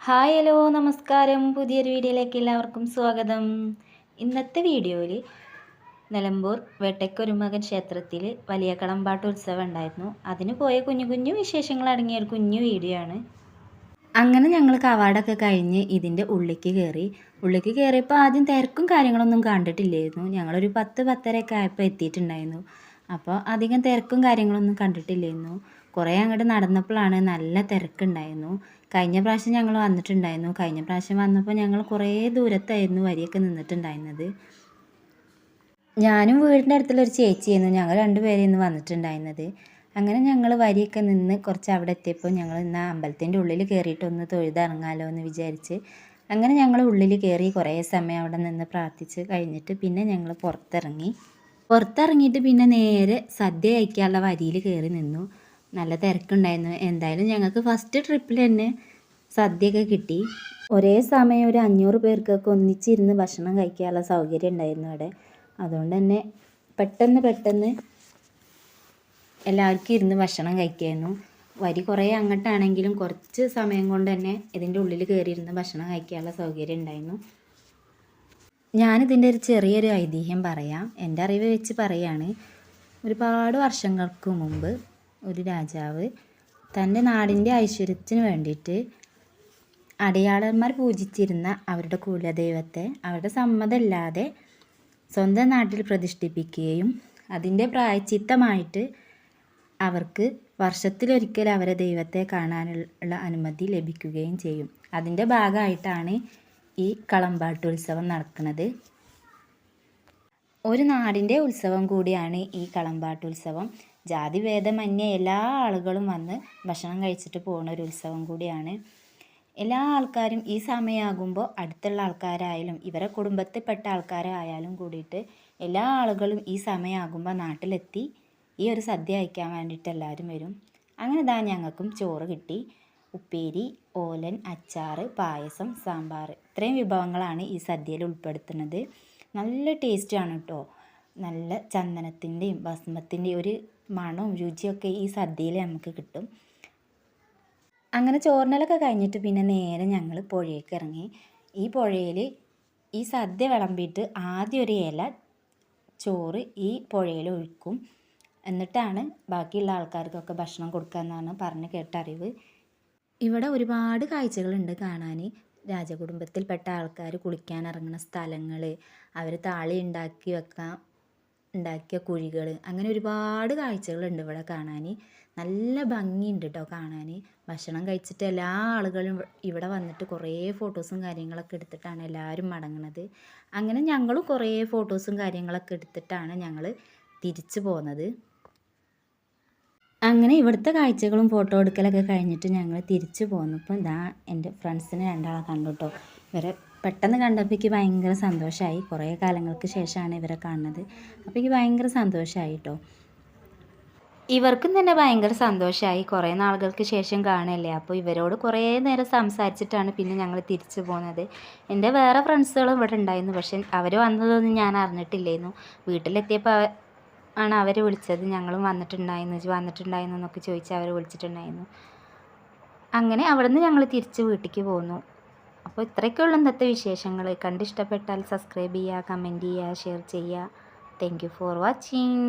Hi hello നമസ്കാരം. പുതിയൊരു വീഡിയോയിലേക്ക് എല്ലാവർക്കും സ്വാഗതം. ഇന്നത്തെ വീഡിയോയിൽ നിലമ്പൂർ വേട്ടയ്ക്കൊരുമകൻ ക്ഷേത്രത്തിൽ വലിയ കളമ്പാട്ട് ഉത്സവം ഉണ്ടായിരുന്നു. അതിന് പോയ കുഞ്ഞു കുഞ്ഞു വിശേഷങ്ങൾ അടങ്ങിയ ഒരു കുഞ്ഞു വീഡിയോ ആണ്. അങ്ങനെ ഞങ്ങൾ കവാടൊക്കെ കഴിഞ്ഞ് ഇതിൻ്റെ ഉള്ളിലേക്ക് കയറി. ഉള്ളിലേക്ക് കയറിയപ്പോൾ ആദ്യം തിരക്കും കാര്യങ്ങളൊന്നും കണ്ടിട്ടില്ലായിരുന്നു. ഞങ്ങളൊരു 10-10:30 ആയപ്പോൾ എത്തിയിട്ടുണ്ടായിരുന്നു. അപ്പോൾ അധികം തിരക്കും കാര്യങ്ങളൊന്നും കണ്ടിട്ടില്ലായിരുന്നു. കുറേ അങ്ങോട്ട് നടന്നപ്പോഴാണ് നല്ല തിരക്കുണ്ടായിരുന്നു. കഴിഞ്ഞ പ്രാവശ്യം ഞങ്ങൾ വന്നിട്ടുണ്ടായിരുന്നു. കഴിഞ്ഞ പ്രാവശ്യം വന്നപ്പോൾ ഞങ്ങൾ കുറേ ദൂരത്തായിരുന്നു വരിയൊക്കെ നിന്നിട്ടുണ്ടായിരുന്നത്. ഞാനും വീടിൻ്റെ അടുത്തുള്ളൊരു ചേച്ചിയായിരുന്നു. ഞങ്ങൾ രണ്ടുപേരായിരുന്നു വന്നിട്ടുണ്ടായിരുന്നത്. അങ്ങനെ ഞങ്ങൾ വരിയൊക്കെ നിന്ന് കുറച്ച് അവിടെ എത്തിയപ്പോൾ ഞങ്ങൾ ഇന്ന് അമ്പലത്തിൻ്റെ ഉള്ളിൽ കയറിയിട്ടൊന്ന് തൊഴുതിറങ്ങാമല്ലോ എന്ന് വിചാരിച്ച് അങ്ങനെ ഞങ്ങൾ ഉള്ളിൽ കയറി കുറേ സമയം അവിടെ നിന്ന് പ്രാർത്ഥിച്ച് കഴിഞ്ഞിട്ട് പിന്നെ ഞങ്ങൾ പുറത്തിറങ്ങിയിട്ട് പിന്നെ നേരെ സദ്യ കഴിക്കാനുള്ള വരിയിൽ കയറി നിന്നു. നല്ല തിരക്കുണ്ടായിരുന്നു. എന്തായാലും ഞങ്ങൾക്ക് ഫസ്റ്റ് ട്രിപ്പിൽ തന്നെ സദ്യയൊക്കെ കിട്ടി. ഒരേ സമയം ഒരു 500 പേർക്കൊക്കെ ഒന്നിച്ചിരുന്ന് ഭക്ഷണം കഴിക്കാനുള്ള സൗകര്യം ഉണ്ടായിരുന്നു അവിടെ. അതുകൊണ്ട് തന്നെ പെട്ടെന്ന് എല്ലാവർക്കും ഇരുന്ന് ഭക്ഷണം കഴിക്കായിരുന്നു. വരി കുറേ അങ്ങോട്ടാണെങ്കിലും കുറച്ച് സമയം കൊണ്ട് തന്നെ ഇതിൻ്റെ ഉള്ളിൽ കയറിയിരുന്ന് ഭക്ഷണം കഴിക്കാനുള്ള സൗകര്യം ഉണ്ടായിരുന്നു. ഞാനിതിൻ്റെ ഒരു ചെറിയൊരു ഐതിഹ്യം പറയാം. എൻ്റെ അറിവ് വെച്ച് പറയാണ്. ഒരുപാട് വർഷങ്ങൾക്ക് മുമ്പ് ഒരു രാജാവ് തൻ്റെ നാടിൻ്റെ ഐശ്വര്യത്തിന് വേണ്ടിയിട്ട് അടിയാളന്മാർ പൂജിച്ചിരുന്ന അവരുടെ കുലദൈവത്തെ അവരുടെ സമ്മതമില്ലാതെ സ്വന്തം നാട്ടിൽ പ്രതിഷ്ഠിപ്പിക്കുകയും അതിൻ്റെ പ്രായശ്ചിത്തമായിട്ട് അവർക്ക് വർഷത്തിലൊരിക്കൽ അവരെ ദൈവത്തെ കാണാനുള്ള അനുമതി ലഭിക്കുകയും ചെയ്യും. അതിൻ്റെ ഭാഗമായിട്ടാണ് ഈ കളമ്പാട്ടുത്സവം നടക്കുന്നത്. ഒരു നാടിൻ്റെ ഉത്സവം കൂടിയാണ് ഈ കളമ്പാട്ടുത്സവം. ജാതിഭേദമന്യേ എല്ലാ ആളുകളും വന്ന് ഭക്ഷണം കഴിച്ചിട്ട് പോകുന്ന ഒരു ഉത്സവം കൂടിയാണ്. എല്ലാ ആൾക്കാരും ഈ സമയമാകുമ്പോൾ അടുത്തുള്ള ആൾക്കാരായാലും ഇവരെ കുടുംബത്തിൽപ്പെട്ട ആൾക്കാരായാലും കൂടിയിട്ട് എല്ലാ ആളുകളും ഈ സമയമാകുമ്പോൾ നാട്ടിലെത്തി ഈ ഒരു സദ്യ കഴിക്കാൻ വേണ്ടിയിട്ട് എല്ലാവരും വരും. അങ്ങനെ ഇതാ ഞങ്ങൾക്കും ചോറ് കിട്ടി. ഉപ്പേരി, ഓലൻ, അച്ചാർ, പായസം, സാമ്പാർ, ഇത്രയും വിഭവങ്ങളാണ് ഈ സദ്യയിൽ ഉൾപ്പെടുത്തുന്നത്. നല്ല ടേസ്റ്റാണ് കേട്ടോ. നല്ല ചന്ദനത്തിൻ്റെയും ഭസ്മത്തിൻ്റെയും ഒരു മണവും രുചിയൊക്കെ ഈ സദ്യയിൽ നമുക്ക് കിട്ടും. അങ്ങനെ ചോറിനലൊക്കെ കഴിഞ്ഞിട്ട് പിന്നെ നേരെ ഞങ്ങൾ പുഴയ്ക്ക് ഇറങ്ങി. ഈ പുഴയിൽ ഈ സദ്യ വിളമ്പിയിട്ട് ആദ്യം ഒരു ഇല ചോറ് ഈ പുഴയിൽ ഒഴിക്കും. എന്നിട്ടാണ് ബാക്കിയുള്ള ആൾക്കാർക്കൊക്കെ ഭക്ഷണം കൊടുക്കുക എന്നാണ് പറഞ്ഞ് കേട്ട അറിവ്. ഇവിടെ ഒരുപാട് കാഴ്ചകളുണ്ട് കാണാൻ. രാജകുടുംബത്തിൽപ്പെട്ട ആൾക്കാർ കുളിക്കാൻ ഇറങ്ങുന്ന സ്ഥലങ്ങൾ, അവർ താളി ഉണ്ടാക്കിയ കുഴികൾ, അങ്ങനെ ഒരുപാട് കാഴ്ചകളുണ്ട് ഇവിടെ കാണാൻ. നല്ല ഭംഗിയുണ്ട് കേട്ടോ കാണാൻ. ഭക്ഷണം കഴിച്ചിട്ട് എല്ലാ ആളുകളും ഇവിടെ വന്നിട്ട് കുറേ ഫോട്ടോസും കാര്യങ്ങളൊക്കെ എടുത്തിട്ടാണ് എല്ലാവരും മടങ്ങുന്നത്. അങ്ങനെ ഞങ്ങളും കുറേ ഫോട്ടോസും കാര്യങ്ങളൊക്കെ എടുത്തിട്ടാണ് ഞങ്ങൾ തിരിച്ചു പോകുന്നത്. അങ്ങനെ ഇവിടുത്തെ കാഴ്ചകളും ഫോട്ടോ എടുക്കലൊക്കെ കഴിഞ്ഞിട്ട് ഞങ്ങൾ തിരിച്ചു പോന്നപ്പോൾ ഇതാ എൻ്റെ ഫ്രണ്ട്സിനെ രണ്ടാളെ കണ്ടു കേട്ടോ. ഇവരെ പെട്ടെന്ന് കണ്ടപ്പോൾ എനിക്ക് ഭയങ്കര സന്തോഷമായി. കുറേ കാലങ്ങൾക്ക് ശേഷമാണ് ഇവരെ കാണുന്നത്. അപ്പോൾ എനിക്ക് ഭയങ്കര സന്തോഷമായി കേട്ടോ. ഇവർക്കും തന്നെ ഭയങ്കര സന്തോഷമായി. കുറേ നാളുകൾക്ക് ശേഷം കാണുകയല്ലേ. അപ്പോൾ ഇവരോട് കുറേ നേരം സംസാരിച്ചിട്ടാണ് പിന്നെ ഞങ്ങൾ തിരിച്ചു പോകുന്നത്. എൻ്റെ വേറെ ഫ്രണ്ട്സുകളും ഇവിടെ ഉണ്ടായിരുന്നു. പക്ഷെ അവർ വന്നതൊന്നും ഞാൻ അറിഞ്ഞിട്ടില്ലായിരുന്നു. വീട്ടിലെത്തിയപ്പോൾ ആണ് അവർ വിളിച്ചത്. ഞങ്ങളും വന്നിട്ടുണ്ടായിരുന്നു എന്നൊക്കെ ചോദിച്ച് അവർ വിളിച്ചിട്ടുണ്ടായിരുന്നു. അങ്ങനെ അവിടെ നിന്ന് ഞങ്ങൾ തിരിച്ച് വീട്ടിലേക്ക് പോന്നു. അപ്പോൾ ഇത്രയൊക്കെയുള്ള ഇന്നത്തെ വിശേഷങ്ങൾ. കണ്ടിഷ്ടപ്പെട്ടാൽ സബ്സ്ക്രൈബ് ചെയ്യുക, കമൻറ്റ് ചെയ്യുക, ഷെയർ ചെയ്യുക. Thank you for watching.